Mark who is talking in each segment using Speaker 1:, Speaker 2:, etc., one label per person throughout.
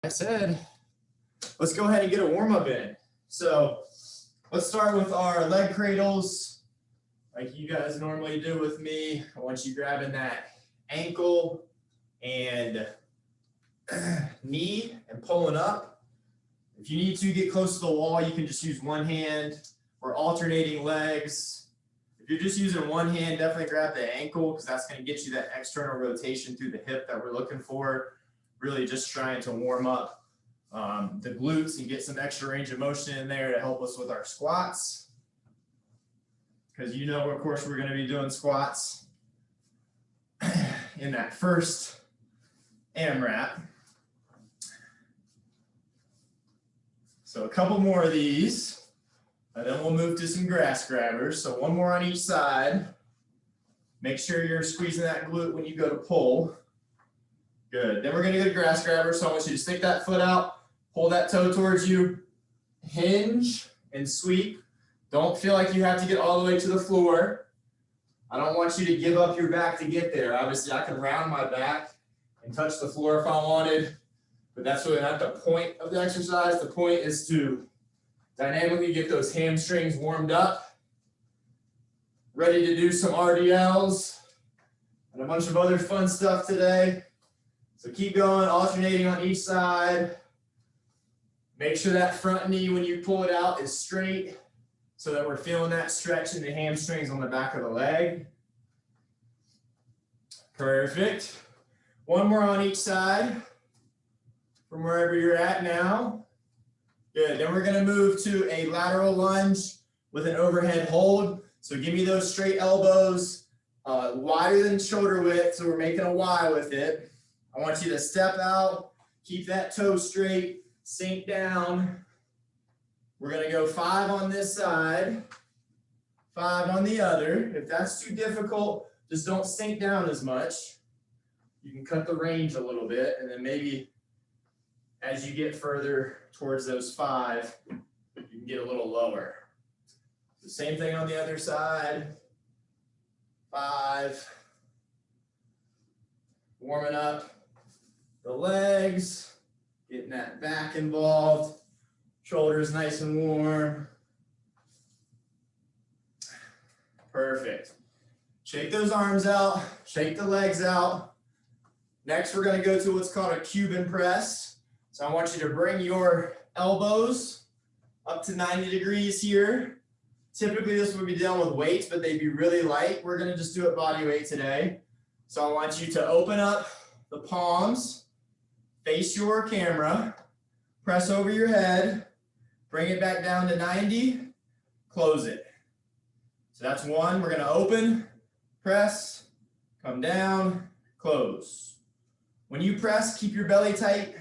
Speaker 1: I said, let's go ahead and get a warm-up in. So let's start with our leg cradles, like you guys normally do with me. I want you grabbing that ankle and knee and pulling up. If you need to get close to the wall, you can just use one hand or alternating legs. If you're just using one hand, definitely grab the ankle because that's going to get you that external rotation through the hip that we're looking for. Really just trying to warm up the glutes and get some extra range of motion in there to help us with our squats. Because you know, of course, we're going to be doing squats in that first AMRAP. So a couple more of these, and then we'll move to some grass grabbers. So one more on each side. Make sure you're squeezing that glute when you go to pull. Good. Then we're going to go to grass grabbers. So I want you to stick that foot out, pull that toe towards you, hinge and sweep. Don't feel like you have to get all the way to the floor. I don't want you to give up your back to get there. Obviously, I can round my back and touch the floor if I wanted. But that's really not the point of the exercise. The point is to dynamically get those hamstrings warmed up, ready to do some RDLs and a bunch of other fun stuff today. So keep going, alternating on each side. Make sure that front knee, when you pull it out, is straight so that we're feeling that stretch in the hamstrings on the back of the leg. Perfect. One more on each side. From wherever you're at now. Good. Then we're going to move to a lateral lunge with an overhead hold. So give me those straight elbows, wider than shoulder width. So we're making a Y with it. I want you to step out, keep that toe straight, sink down. We're going to go 5 on this side, 5 on the other. If that's too difficult, just don't sink down as much. You can cut the range a little bit, and then maybe as you get further towards those 5, you can get a little lower. The same thing on the other side. 5. Warming up the legs, getting that back involved. Shoulders nice and warm. Perfect. Shake those arms out, shake the legs out. Next, we're going to go to what's called a Cuban press. So I want you to bring your elbows up to 90 degrees here. Typically this would be done with weights, but they'd be really light. We're going to just do it body weight today. So I want you to open up the palms, face your camera, press over your head, bring it back down to 90, close it. So that's 1. We're going to open, press, come down, close. When you press, keep your belly tight.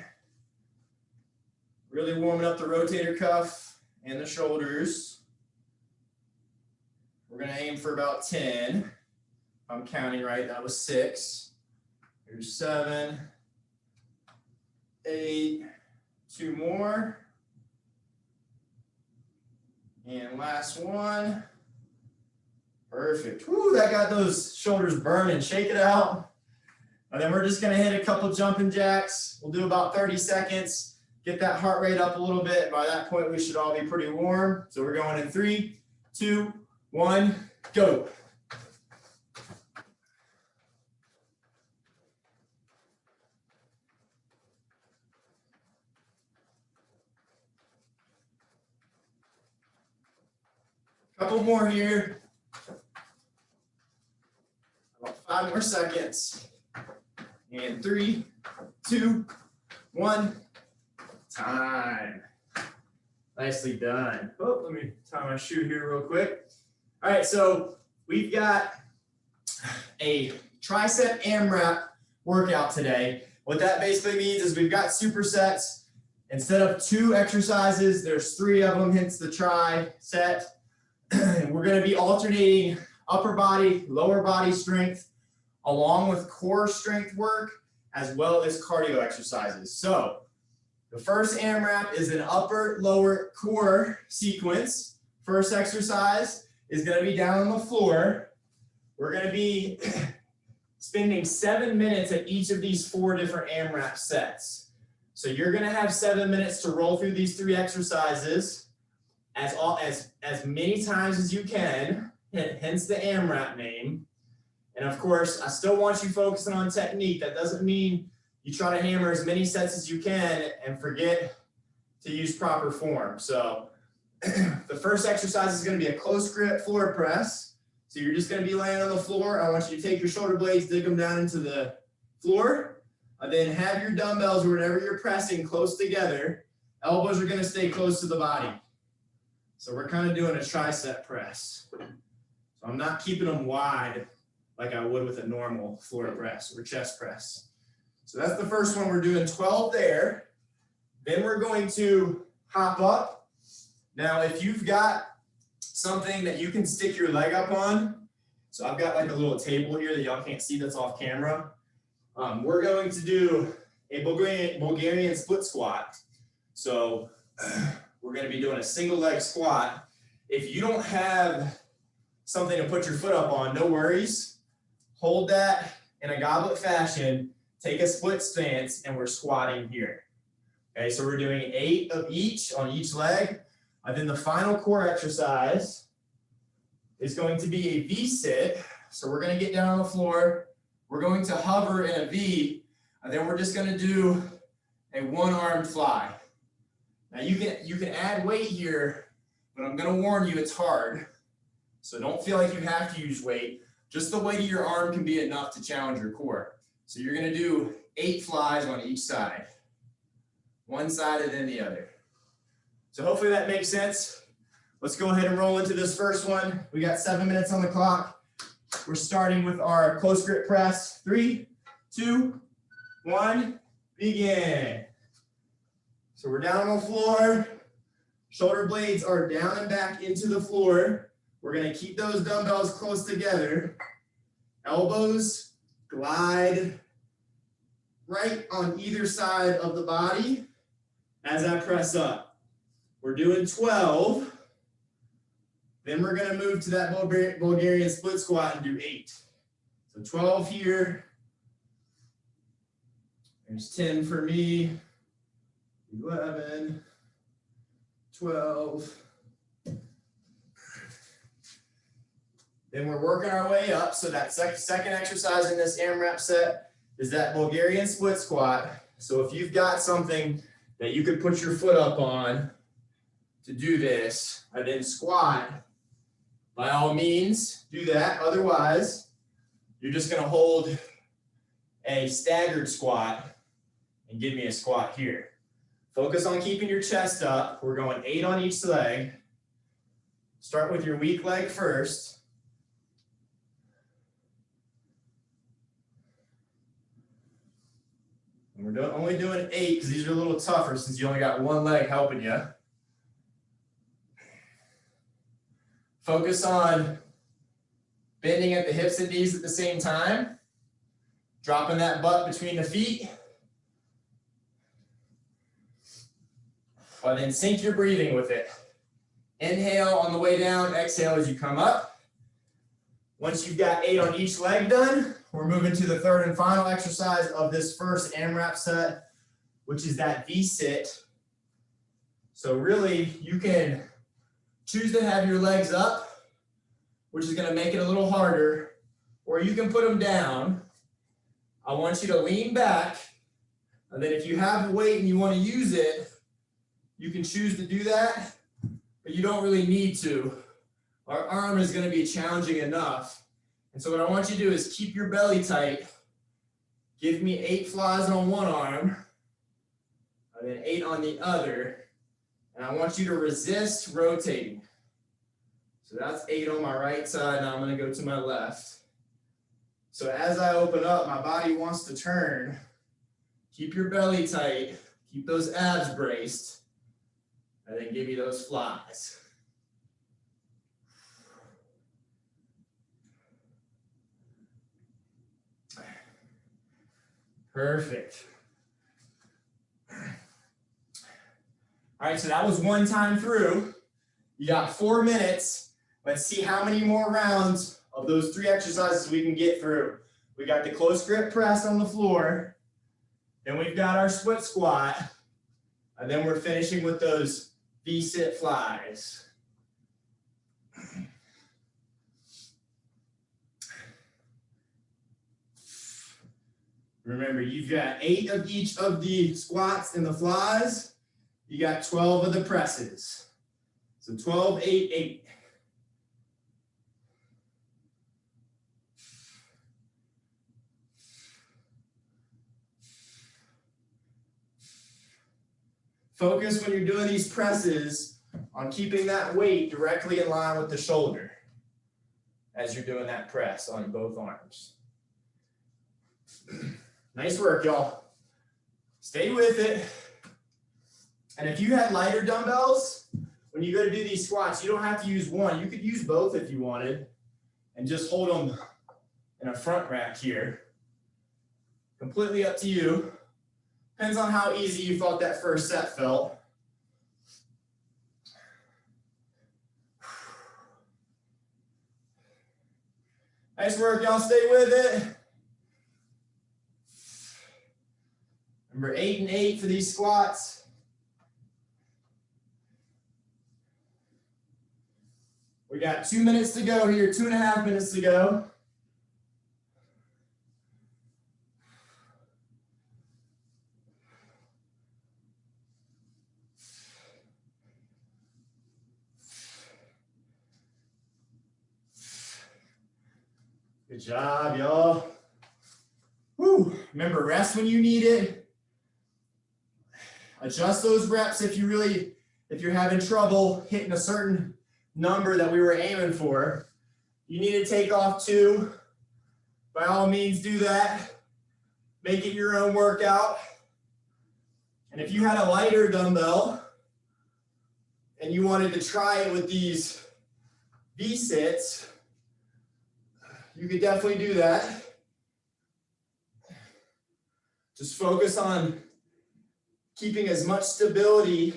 Speaker 1: Really warming up the rotator cuff and the shoulders. We're going to aim for about 10. If I'm counting right, that was 6. Here's 7, 8, 2 more. And last one. Perfect. Woo, that got those shoulders burning. Shake it out. And then we're just going to hit a couple jumping jacks. We'll do about 30 seconds. Get that heart rate up a little bit. And by that point, we should all be pretty warm. So we're going in 3, 2, 1, go. Couple more here. About 5 more seconds. And 3, 2, 1. Time. Nicely done. Oh, let me tie my shoe here real quick. All right, so we've got a tricep AMRAP workout today. What that basically means is we've got supersets. Instead of 2 exercises, there's 3 of them, hence the tri set. We're going to be alternating upper body, lower body strength, along with core strength work, as well as cardio exercises. So the first AMRAP is an upper, lower core sequence. First exercise is going to be down on the floor. We're going to be spending 7 minutes at each of these 4 different AMRAP sets. So you're gonna have 7 minutes to roll through these 3 exercises as many times as you can, hence the AMRAP name. And of course, I still want you focusing on technique. That doesn't mean you try to hammer as many sets as you can and forget to use proper form. So the first exercise is going to be a close grip floor press. So you're just going to be laying on the floor. I want you to take your shoulder blades, dig them down into the floor, and then have your dumbbells or whatever you're pressing close together. Elbows are going to stay close to the body. So we're kind of doing a tricep press. So I'm not keeping them wide like I would with a normal floor press or chest press. So that's the first one. We're doing 12 there. Then we're going to hop up. Now, if you've got something that you can stick your leg up on, so I've got like a little table here that y'all can't see that's off camera. We're going to do a Bulgarian split squat. So we're going to be doing a single leg squat. If you don't have something to put your foot up on, no worries. Hold that in a goblet fashion, take a split stance, and we're squatting here. Okay, so we're doing 8 of each on each leg. And then the final core exercise is going to be a V-sit. So we're going to get down on the floor. We're going to hover in a V, and then we're just going to do a one-armed fly. Now you can add weight here, but I'm going to warn you, it's hard. So don't feel like you have to use weight. Just the weight of your arm can be enough to challenge your core. So you're going to do 8 flies on each side. One side and then the other. So hopefully that makes sense. Let's go ahead and roll into this first one. We got 7 minutes on the clock. We're starting with our close grip press. 3, 2, 1, begin. So we're down on the floor. Shoulder blades are down and back into the floor. We're going to keep those dumbbells close together. Elbows glide right on either side of the body as I press up. We're doing 12. Then we're going to move to that Bulgarian split squat and do 8. So 12 here. There's 10 for me. 11, 12. Then we're working our way up. So that second exercise in this AMRAP set is that Bulgarian split squat. So if you've got something that you could put your foot up on to do this, and then squat, by all means, do that. Otherwise, you're just going to hold a staggered squat and give me a squat here. Focus on keeping your chest up. We're going 8 on each leg. Start with your weak leg first. And we're only doing 8 because these are a little tougher since you only got one leg helping you. Focus on bending at the hips and knees at the same time. Dropping that butt between the feet. And then sync your breathing with it. Inhale on the way down, exhale as you come up. Once you've got 8 on each leg done, we're moving to the third and final exercise of this first AMRAP set, which is that V-sit. So really, you can choose to have your legs up, which is going to make it a little harder, or you can put them down. I want you to lean back, and then if you have weight and you want to use it, you can choose to do that, but you don't really need to. Our arm is going to be challenging enough. And so what I want you to do is keep your belly tight. Give me 8 flies on one arm, and then 8 on the other. And I want you to resist rotating. So that's 8 on my right side. Now I'm going to go to my left. So as I open up, my body wants to turn. Keep your belly tight. Keep those abs braced. And then give me those flies. Perfect. All right, so that was one time through. You got 4 minutes. Let's see how many more rounds of those 3 exercises we can get through. We got the close grip press on the floor. Then we've got our split squat. And then we're finishing with those V-sit flies. Remember, you've got 8 of each of the squats and the flies. You got 12 of the presses. So 12, 8, 8. Focus when you're doing these presses on keeping that weight directly in line with the shoulder as you're doing that press on both arms. Nice work, y'all. Stay with it. And if you had lighter dumbbells, when you go to do these squats, you don't have to use one. You could use both if you wanted and just hold them in a front rack here. Completely up to you. Depends on how easy you thought that first set felt. Nice work, y'all. Stay with it. Remember 8 and 8 for these squats. We got 2 minutes to go here, 2.5 minutes to go. Good job, y'all. Woo. Remember, rest when you need it. Adjust those reps if you're having trouble hitting a certain number that we were aiming for. You need to take off 2. By all means, do that. Make it your own workout. And if you had a lighter dumbbell and you wanted to try it with these V-sits, you could definitely do that. Just focus on keeping as much stability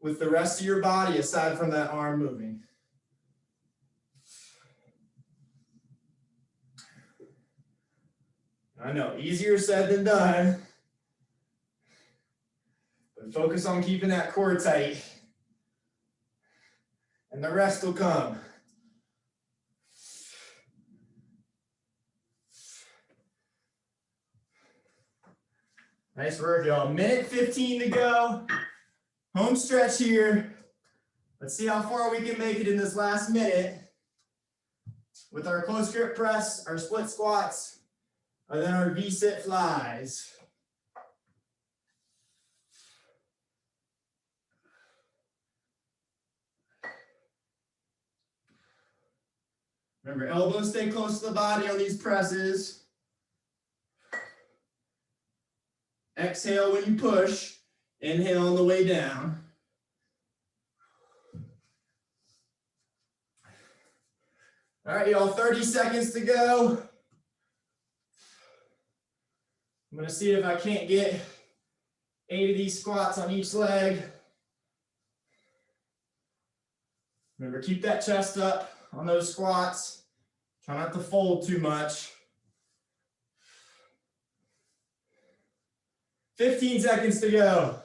Speaker 1: with the rest of your body aside from that arm moving. I know, easier said than done, but focus on keeping that core tight and the rest will come. Nice work, y'all. 1:15 to go. Home stretch here. Let's see how far we can make it in this last minute with our close grip press, our split squats, and then our V-sit flies. Remember, elbows stay close to the body on these presses. Exhale when you push, inhale on the way down. All right, y'all, 30 seconds to go. I'm gonna see if I can't get 8 of these squats on each leg. Remember, keep that chest up on those squats. Try not to fold too much. 15 seconds to go.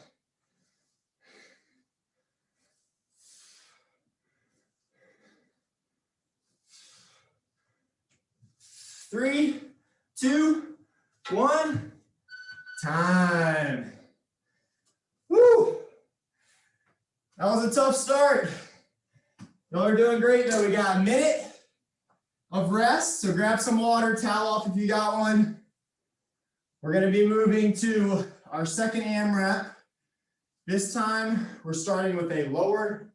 Speaker 1: 3, 2, 1. Time. Woo! That was a tough start. Y'all are doing great though. We got a minute of rest, so grab some water, towel off if you got one. We're going to be moving to our second AMRAP. This time we're starting with a lower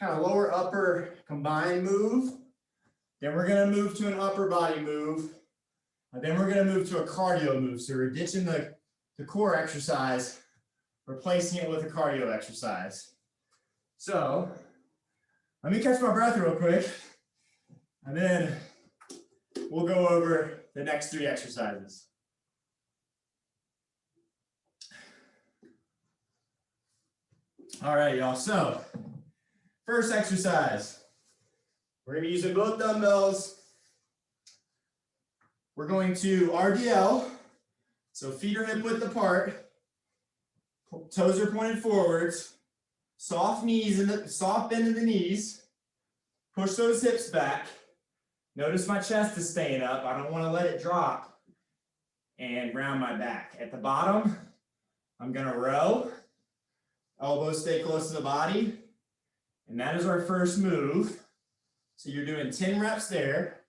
Speaker 1: upper combined move. Then we're going to move to an upper body move. And then we're going to move to a cardio move. So we're ditching the core exercise, replacing it with a cardio exercise. So let me catch my breath real quick, and then we'll go over the next 3 exercises. All right, y'all. So first exercise, we're going to be using both dumbbells. We're going to RDL, So feet are hip width apart, toes are pointed forwards, soft knees and the soft bend of the knees. Push those hips back. Notice my chest is staying up. I don't want to let it drop and round my back. At the bottom, I'm going to row. Elbows stay close to the body. And that is our first move. So you're doing 10 reps there.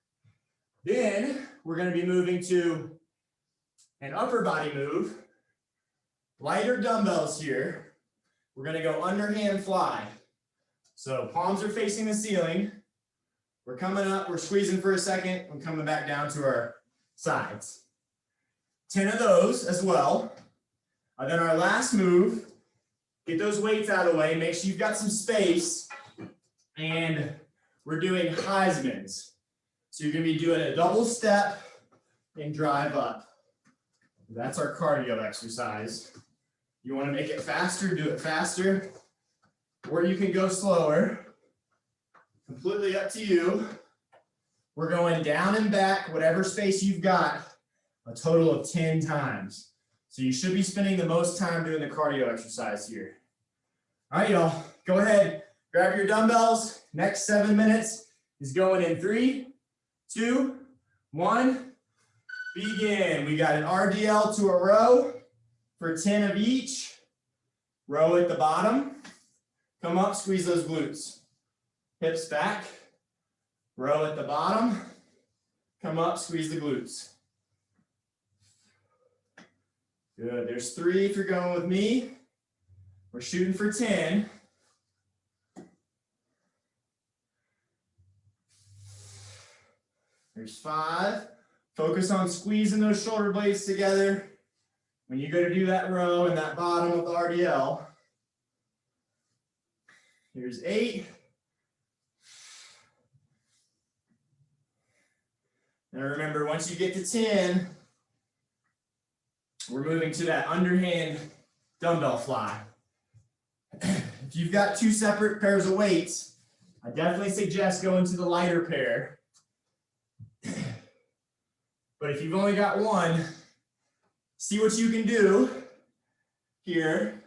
Speaker 1: Then we're going to be moving to an upper body move. Lighter dumbbells here. We're going to go underhand fly. So palms are facing the ceiling. We're coming up, we're squeezing for a second, and coming back down to our sides. 10 of those as well. And then our last move, get those weights out of the way, make sure you've got some space, and we're doing Heismans. So you're gonna be doing a double step and drive up. That's our cardio exercise. You wanna make it faster, do it faster, or you can go slower. Completely up to you. We're going down and back, whatever space you've got, a total of 10 times. So you should be spending the most time doing the cardio exercise here. All right, y'all, go ahead, grab your dumbbells. Next 7 minutes is going in 3, 2, 1, begin. We got an RDL to a row for 10 of each. Row at the bottom. Come up, squeeze those glutes. Hips back, row at the bottom, come up, squeeze the glutes. Good, there's 3 if you're going with me. We're shooting for 10. There's 5. Focus on squeezing those shoulder blades together when you go to do that row in that bottom of the RDL. Here's 8. And remember, once you get to 10, we're moving to that underhand dumbbell fly. If you've got 2 separate pairs of weights, I definitely suggest going to the lighter pair. But if you've only got 1, see what you can do here.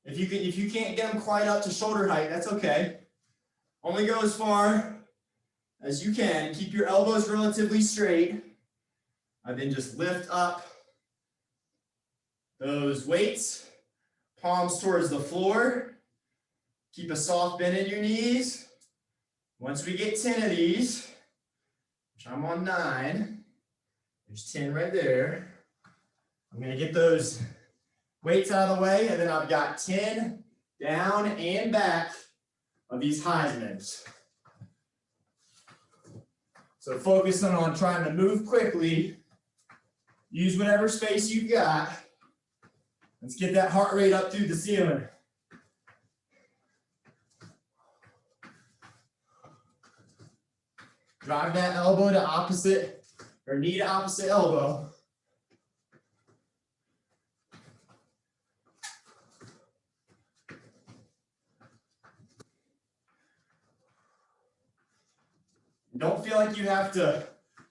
Speaker 1: If you can't get them quite up to shoulder height, that's okay. Only go as far as you can. Keep your elbows relatively straight, and then just lift up those weights, palms towards the floor. Keep a soft bend in your knees. Once we get 10 of these, which I'm on 9, there's 10 right there. I'm gonna get those weights out of the way, and then I've got 10 down and back of these Heismans. So focusing on trying to move quickly, use whatever space you've got. Let's get that heart rate up through the ceiling. Drive that elbow to opposite, or knee to opposite elbow. Don't feel like you have to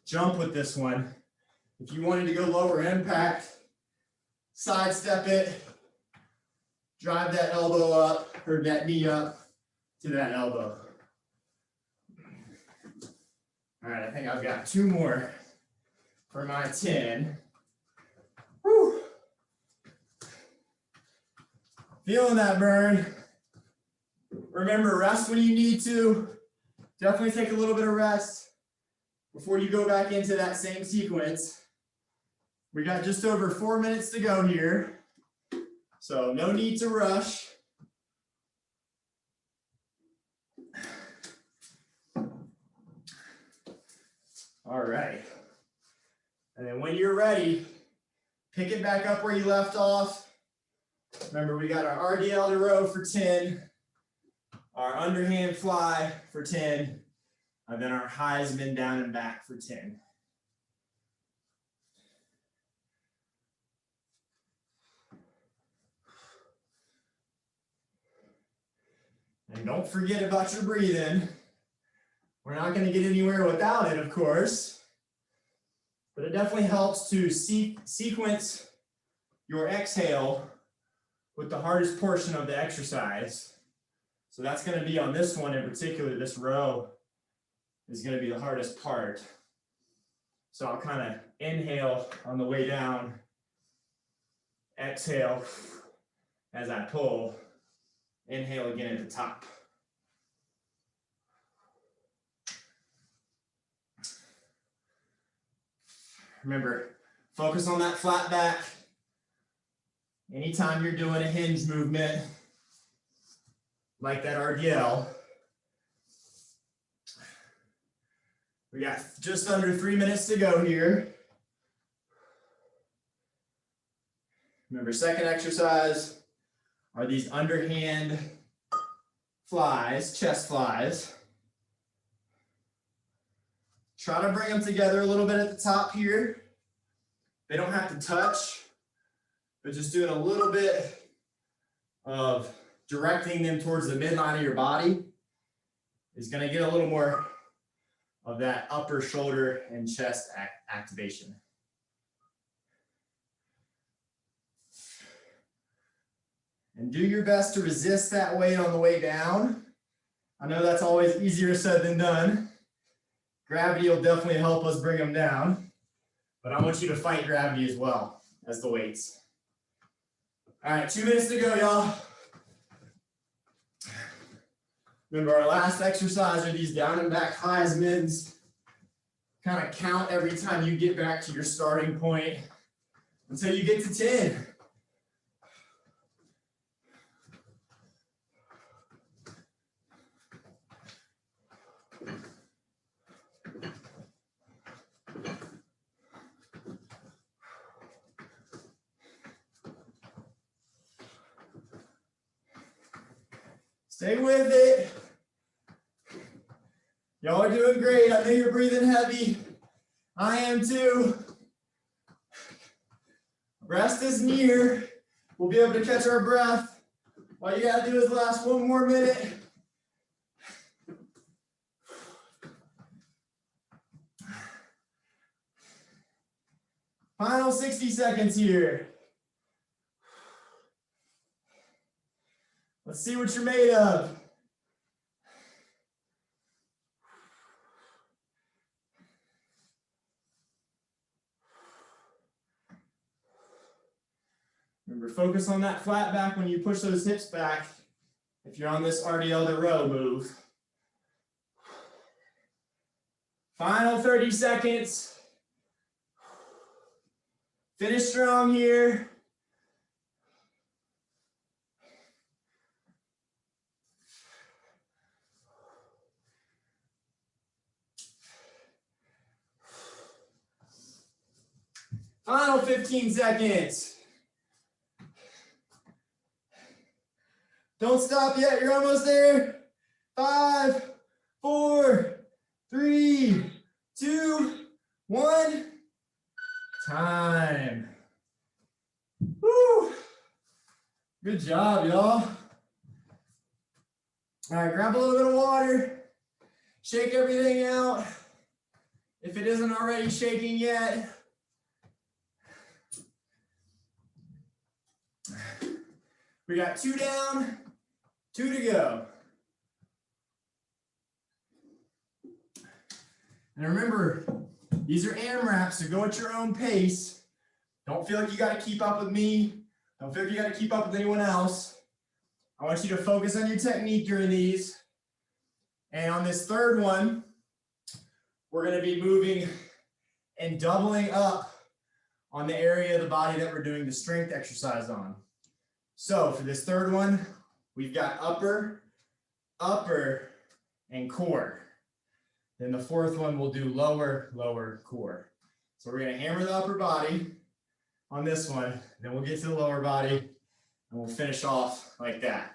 Speaker 1: jump with this one. If you wanted to go lower impact, sidestep it, drive that elbow up, or that knee up to that elbow. All right, I think I've got 2 more for my 10. Whew. Feeling that burn. Remember, rest when you need to. Definitely take a little bit of rest before you go back into that same sequence. We got just over 4 minutes to go here, so no need to rush. All right. And then when you're ready, pick it back up where you left off. Remember, we got our RDL to row for 10, our underhand fly for 10, and then our Heisman down and back for 10. And don't forget about your breathing. We're not going to get anywhere without it, of course. but it definitely helps to sequence your exhale with the hardest portion of the exercise. So that's going to be on this one in particular. This row is going to be the hardest part. So I'll kind of inhale on the way down, exhale as I pull, inhale again at the top. Remember, focus on that flat back. Anytime you're doing a hinge movement, like that RDL, we got just under 3 minutes to go here. Remember, second exercise are these underhand flies, chest flies. Try to bring them together a little bit at the top here. They don't have to touch, but just doing a little bit of directing them towards the midline of your body is going to get a little more of that upper shoulder and chest activation. And do your best to resist that weight on the way down. I know that's always easier said than done. Gravity will definitely help us bring them down, but I want you to fight gravity as well as the weights. All right, 2 minutes to go, y'all. Remember, our last exercise are these down and back Heismans. Kind of count every time you get back to your starting point until you get to 10. Stay with it. Y'all are doing great. I know you're breathing heavy. I am too. Rest is near. We'll be able to catch our breath. All you gotta do is last 1 more minute. Final 60 seconds here. Let's see what you're made of. Remember, focus on that flat back when you push those hips back. If you're on this RDL to row move. Final 30 seconds. Finish strong here. Final 15 seconds. Don't stop yet, you're almost there. 5, 4, 3, 2, 1. Time. Woo. Good job, y'all. All right, grab a little bit of water. Shake everything out. If it isn't already shaking yet. We got 2 down, 2 to go. And remember, these are AMRAPs, so go at your own pace. Don't feel like you got to keep up with me. Don't feel like you got to keep up with anyone else. I want you to focus on your technique during these. And on this third one, we're going to be moving and doubling up on the area of the body that we're doing the strength exercise on. So for this third one, we've got upper, upper, and core. Then the fourth one, we'll do lower, lower, core. So we're going to hammer the upper body on this one. Then we'll get to the lower body, and we'll finish off like that.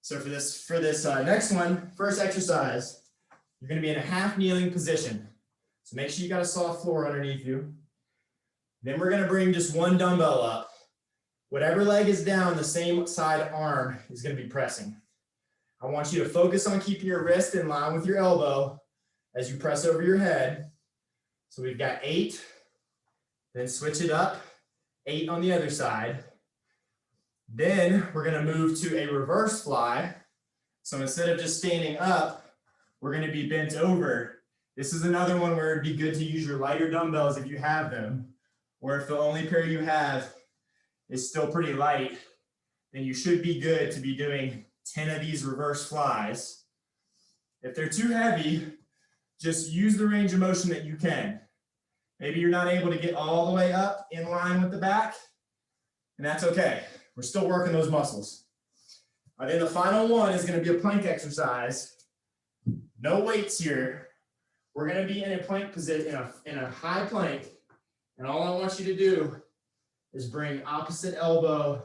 Speaker 1: So for this next one, first exercise, you're going to be in a half kneeling position. So make sure you got a soft floor underneath you. Then we're going to bring just 1 dumbbell up. Whatever leg is down, the same side arm is going to be pressing. I want you to focus on keeping your wrist in line with your elbow as you press over your head. So we've got 8, Then switch it up, 8 on the other side. Then we're gonna move to a reverse fly. So instead of just standing up, we're gonna be bent over. This is another one where it'd be good to use your lighter dumbbells if you have them, or if the only pair you have is still pretty light, then you should be good to be doing 10 of these reverse flies. If they're too heavy, just use the range of motion that you can. Maybe you're not able to get all the way up in line with the back, and that's okay. We're still working those muscles. Then the final one is going to be a plank exercise. No weights here. We're going to be in a plank position, in a high plank, and all I want you to do is bring opposite elbow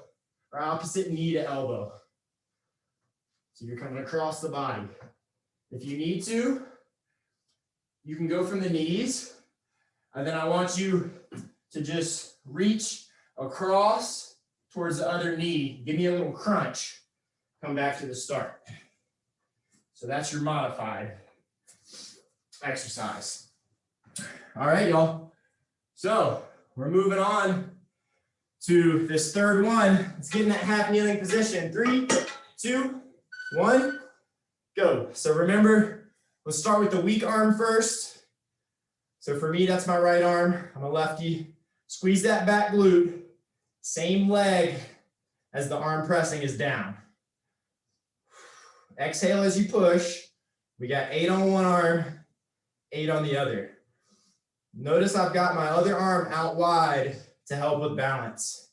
Speaker 1: or opposite knee to elbow. So you're coming across the body. If you need to, you can go from the knees, and then I want you to just reach across towards the other knee. Give me a little crunch. Come back to the start. So that's your modified exercise. All right, y'all. So we're moving on to this third one. Let's get in that half kneeling position. 3, 2, 1, go. So remember, let's start with the weak arm first. So for me, that's my right arm. I'm a lefty. Squeeze that back glute. Same leg as the arm pressing is down. Exhale as you push. We got 8 on one arm, 8 on the other. Notice I've got my other arm out wide to help with balance.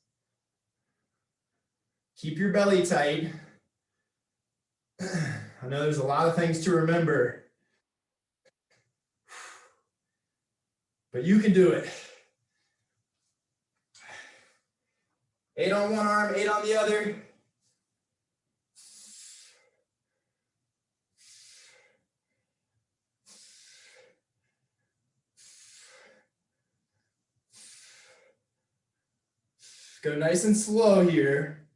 Speaker 1: Keep your belly tight. I know there's a lot of things to remember, but you can do it. 8 on one arm, 8 on the other. Go nice and slow here.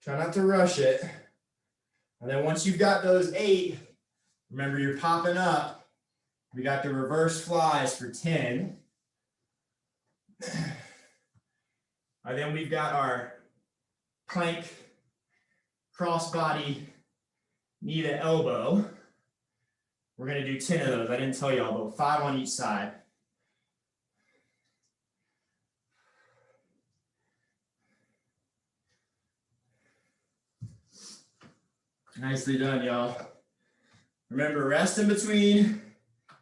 Speaker 1: Try not to rush it. And then once you've got those 8, remember you're popping up. We got the reverse flies for 10. And then we've got our plank, crossbody, knee to elbow. We're going to do 10 of those. I didn't tell y'all, but 5 on each side. Nicely done, y'all. Remember, rest in between.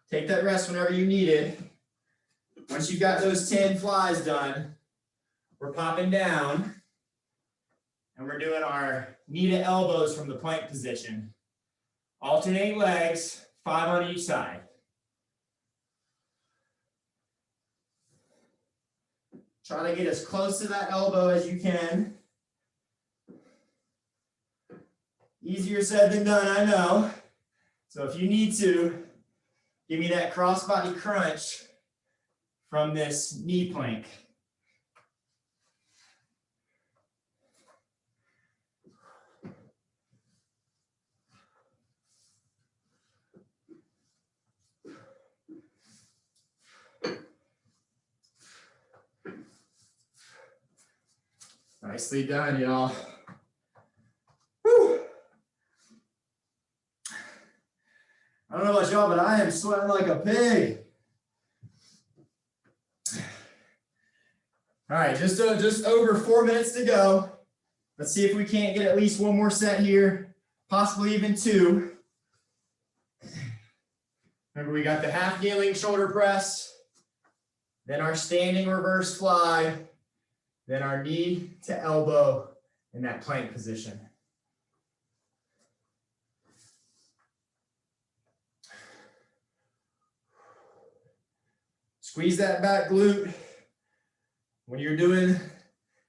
Speaker 1: Take that rest whenever you need it. Once you've got those 10 flies done, we're popping down, and we're doing our knee to elbows from the plank position. Alternate legs, 5 on each side. Try to get as close to that elbow as you can. Easier said than done, I know. So if you need to, give me that crossbody crunch from this knee plank. Nicely done, y'all. Whew. I don't know about y'all, but I am sweating like a pig. All right, just over 4 minutes to go. Let's see if we can't get at least one more set here, possibly even 2. Remember, we got the half kneeling shoulder press, then our standing reverse fly, then our knee to elbow in that plank position. Squeeze that back glute. When you're doing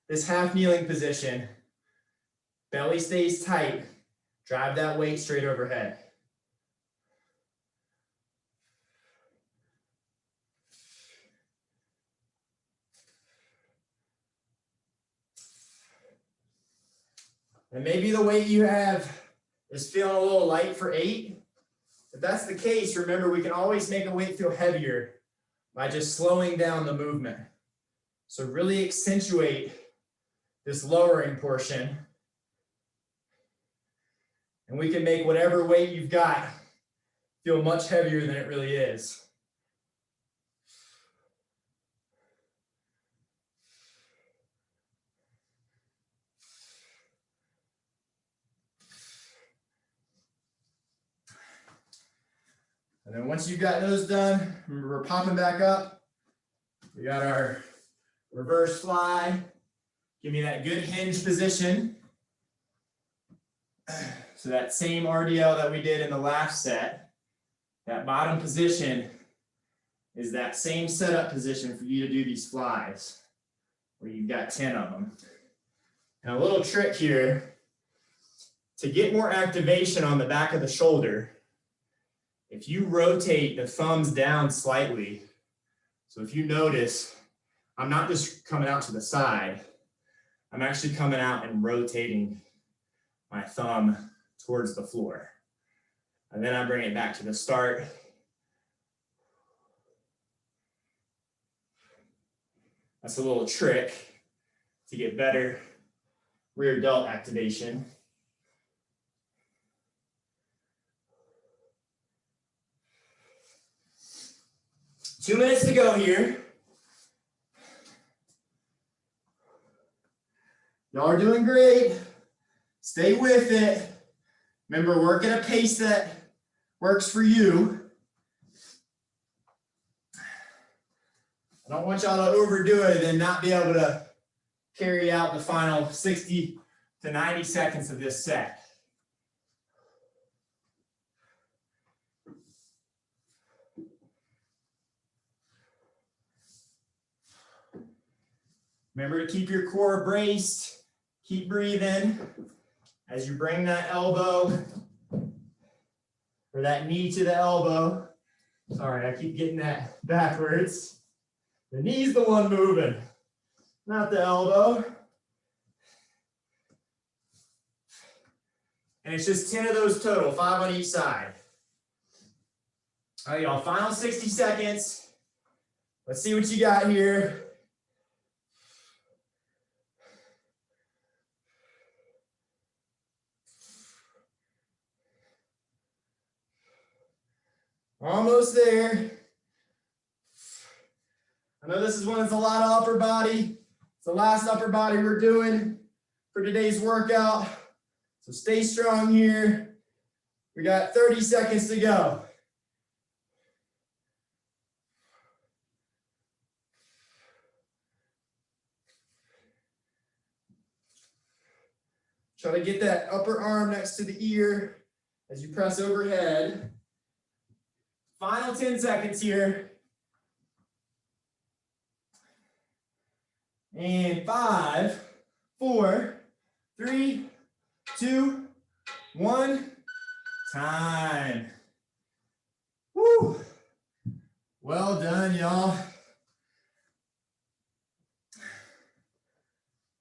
Speaker 1: this half kneeling position, belly stays tight. Drive that weight straight overhead. And maybe the weight you have is feeling a little light for 8. If that's the case, remember we can always make a weight feel heavier by just slowing down the movement. So really accentuate this lowering portion. And we can make whatever weight you've got feel much heavier than it really is. And then once you've got those done, remember we're popping back up. We got our reverse fly. Give me that good hinge position. So that same RDL that we did in the last set, that bottom position is that same setup position for you to do these flies, where you've got 10 of them. And a little trick here, to get more activation on the back of the shoulder, if you rotate the thumbs down slightly, so if you notice, I'm not just coming out to the side, I'm actually coming out and rotating my thumb towards the floor. And then I bring it back to the start. That's a little trick to get better rear delt activation. Two minutes to go here. Y'all are doing great. Stay with it. Remember, work at a pace that works for you. I don't want y'all to overdo it and then not be able to carry out the final 60 to 90 seconds of this set. Remember to keep your core braced. Keep breathing as you bring that elbow or that knee to the elbow. Sorry, I keep getting that backwards. The knee's the one moving, not the elbow. And it's just 10 of those total, 5 on each side. All right, y'all, final 60 seconds. Let's see what you got here. Almost there. I know this is one that's a lot of upper body. It's the last upper body we're doing for today's workout. So stay strong here. We got 30 seconds to go. Try to get that upper arm next to the ear as you press overhead. Final 10 seconds here. And 5, 4, 3, 2, 1. Time. Woo! Well done, y'all.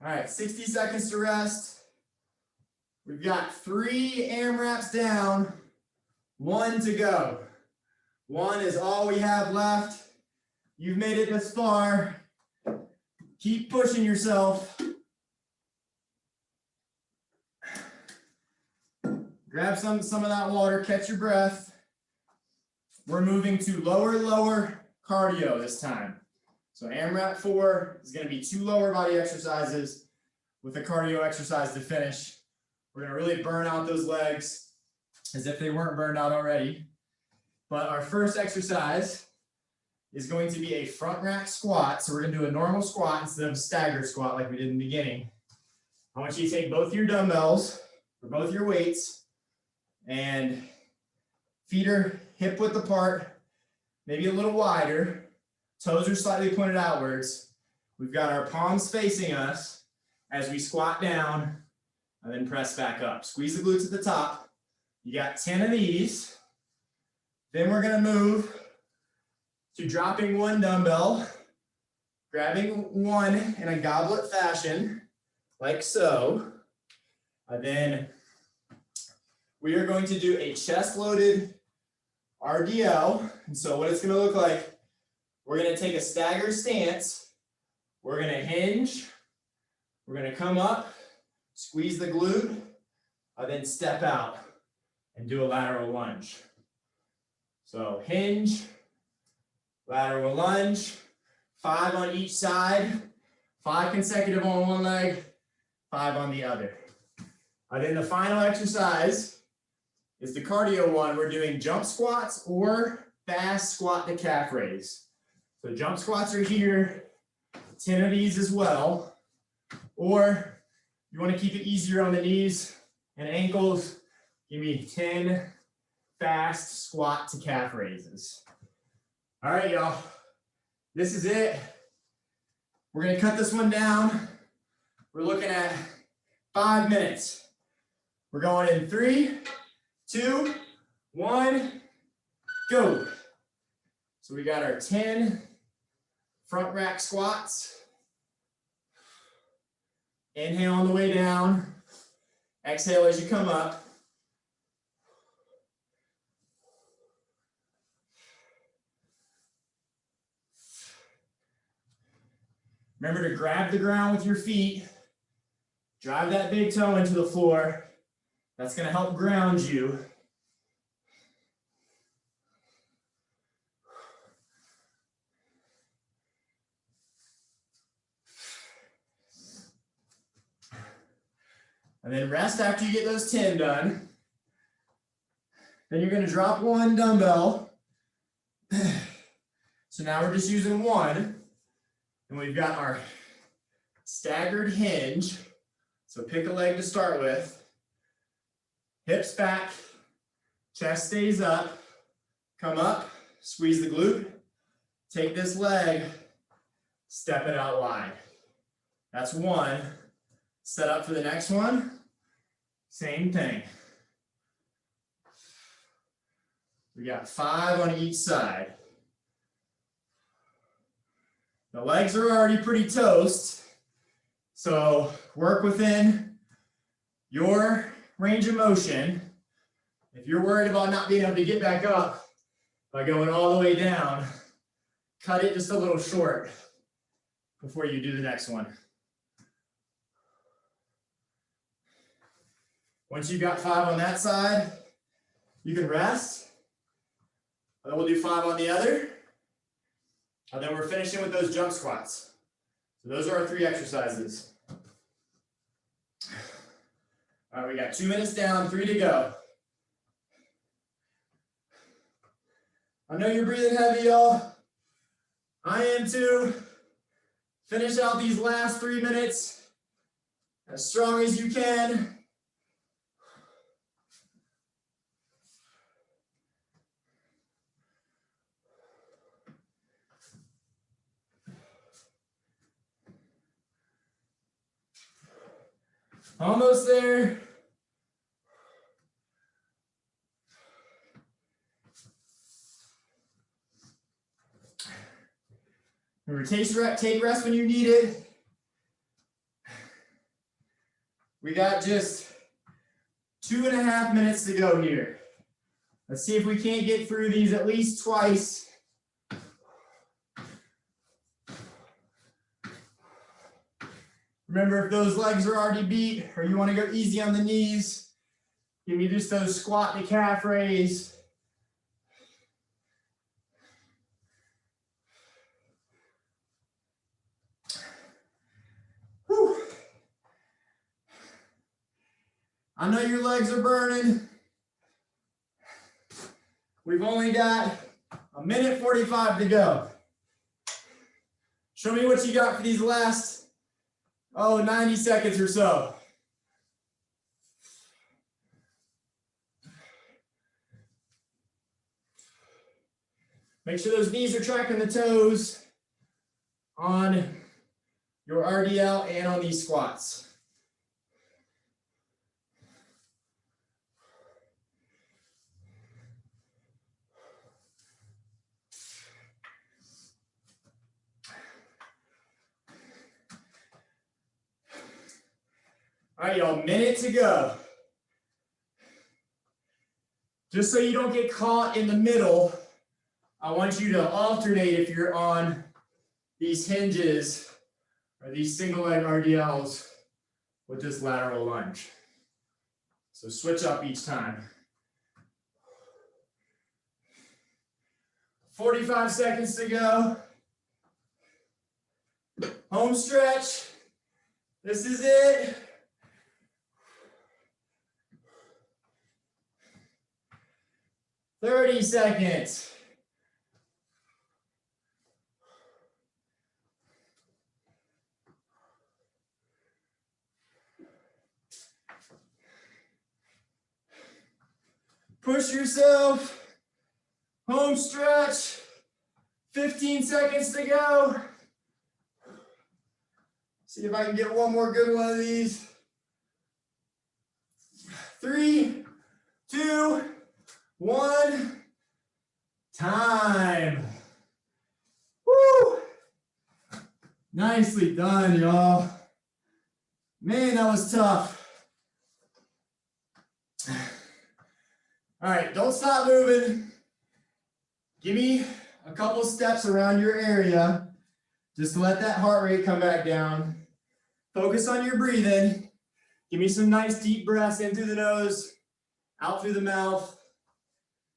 Speaker 1: All right, 60 seconds to rest. We've got 3 AMRAPs down, 1 to go. 1 is all we have left. You've made it this far. Keep pushing yourself. Grab some of that water, catch your breath. We're moving to lower cardio this time. So AMRAP 4 is going to be 2 lower body exercises with a cardio exercise to finish. We're going to really burn out those legs as if they weren't burned out already. But our first exercise is going to be a front rack squat. So we're going to do a normal squat instead of a staggered squat like we did in the beginning. I want you to take both your dumbbells or both your weights and feet are hip width apart, maybe a little wider. Toes are slightly pointed outwards. We've got our palms facing us as we squat down and then press back up. Squeeze the glutes at the top. You got 10 of these. Then we're going to move to dropping 1 dumbbell, grabbing 1 in a goblet fashion, like so. Then we are going to do a chest loaded RDL. And so what it's going to look like, we're going to take a stagger stance We're gonna hinge. We're gonna come up, squeeze the glute, and then step out and do a lateral lunge. So hinge, lateral lunge, 5 on each side, 5 consecutive on one leg, 5 on the other. And then the final exercise is the cardio one. We're doing jump squats or fast squat to calf raise. So jump squats are here, 10 of these as well. Or you want to keep it easier on the knees and ankles, give me 10 fast squat to calf raises. All right, y'all, this is it. We're gonna cut this one down. We're looking at 5 minutes. We're going in 3, 2, 1, go. So we got our 10 front rack squats. Inhale on the way down. Exhale as you come up. Remember to grab the ground with your feet. Drive that big toe into the floor. That's going to help ground you. And then rest after you get those 10 done. Then you're going to drop one dumbbell. So now we're just using one. And we've got our staggered hinge. So pick a leg to start with. Hips back, chest stays up. Come up, squeeze the glute. Take this leg, step it out wide. That's one. Set up for the next one. Same thing. We got 5 on each side. The legs are already pretty toast, so work within your range of motion. If you're worried about not being able to get back up by going all the way down, cut it just a little short before you do the next one. Once you've got 5 on that side, you can rest. And then we'll do 5 on the other. And then we're finishing with those jump squats. So those are our 3 exercises. All right, we got 2 minutes down, 3 to go. I know you're breathing heavy, y'all. I am too. Finish out these last 3 minutes as strong as you can. Almost there. Remember, take rest when you need it. We got just 2.5 minutes to go here. Let's see if we can't get through these at least twice. Remember, if those legs are already beat or you want to go easy on the knees, give me just those squat to calf raise. Whew. I know your legs are burning. We've only got 1:45 to go. Show me what you got for these last 90 seconds or so. Make sure those knees are tracking the toes on your RDL and on these squats. All right, y'all, minute to go. Just so you don't get caught in the middle, I want you to alternate if you're on these hinges are these single leg RDLs with this lateral lunge. So switch up each time. 45 seconds to go. Home stretch. This is it. Thirty seconds. Push yourself. Home stretch. 15 seconds to go. See if I can get one more good one of these. 3, 2, 1. Time. Woo! Nicely done, y'all. Man, that was tough. All right, don't stop moving. Give me a couple steps around your area just to let that heart rate come back down. Focus on your breathing. Give me some nice deep breaths in through the nose, out through the mouth.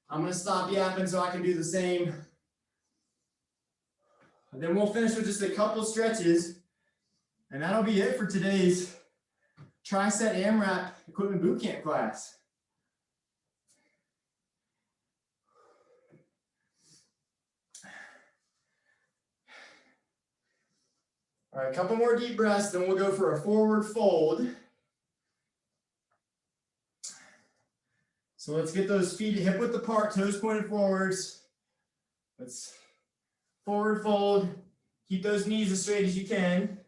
Speaker 1: I'm gonna stop yapping so I can do the same. And then we'll finish with just a couple stretches, and that'll be it for today's tricep AMRAP equipment bootcamp class. All right, a couple more deep breaths, then we'll go for a forward fold. So let's get those feet hip width apart, toes pointed forwards. Let's forward fold. Keep those knees as straight as you can.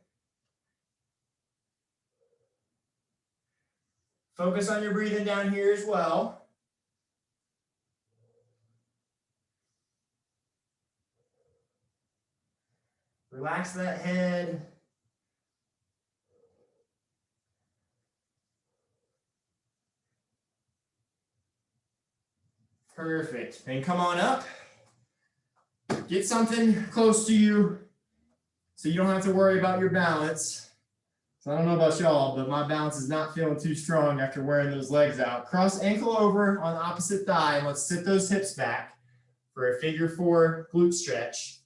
Speaker 1: Focus on your breathing down here as well. Relax that head. Perfect. Then come on up. Get something close to you so you don't have to worry about your balance. So I don't know about y'all, but my balance is not feeling too strong after wearing those legs out. Cross ankle over on the opposite thigh, and let's sit those hips back for a figure 4 glute stretch.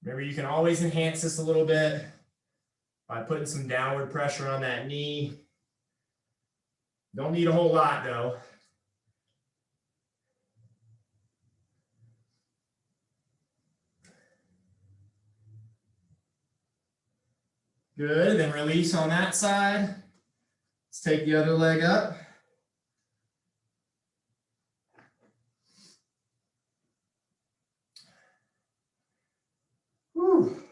Speaker 1: Remember, you can always enhance this a little bit by putting some downward pressure on that knee. Don't need a whole lot though. Good, then release on that side. Let's take the other leg up. Whew.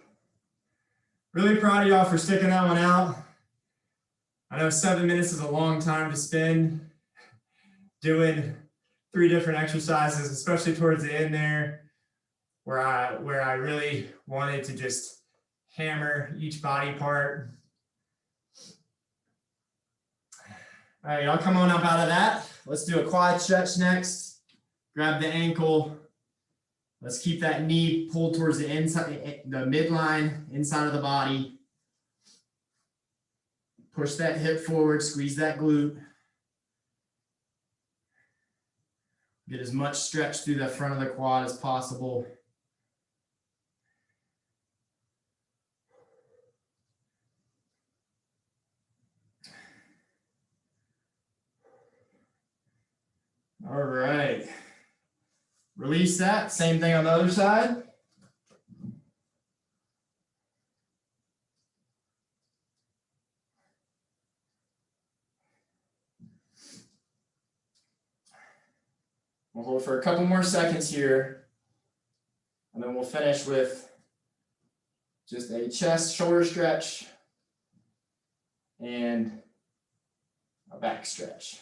Speaker 1: Really proud of y'all for sticking that one out. I know 7 minutes is a long time to spend doing 3 different exercises, especially towards the end there, where I really wanted to just hammer each body part. All right, y'all come on up out of that. Let's do a quad stretch next. Grab the ankle. Let's keep that knee pulled towards the inside, the midline, inside of the body. Push that hip forward, squeeze that glute. Get as much stretch through the front of the quad as possible. All right. Release that. Same thing on the other side. We'll hold for a couple more seconds here, and then we'll finish with just a chest shoulder stretch and a back stretch.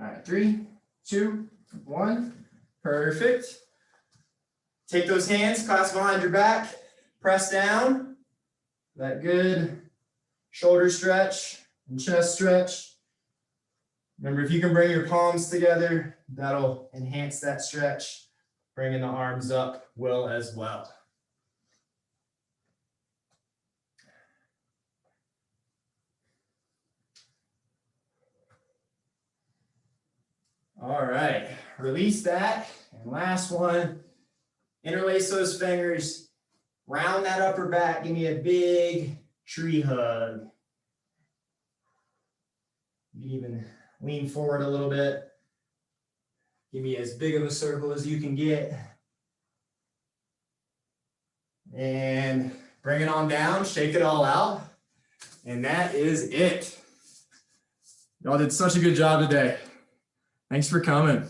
Speaker 1: All right, 3, 2, 1. Perfect. Take those hands, clasp behind your back, press down. That good shoulder stretch and chest stretch. Remember, if you can bring your palms together, that'll enhance that stretch. Bringing the arms up will as well. All right, release that. And last one, interlace those fingers, round that upper back, give me a big tree hug. You can even lean forward a little bit. Give me as big of a circle as you can get. And bring it on down, shake it all out. And that is it. Y'all did such a good job today. Thanks for coming.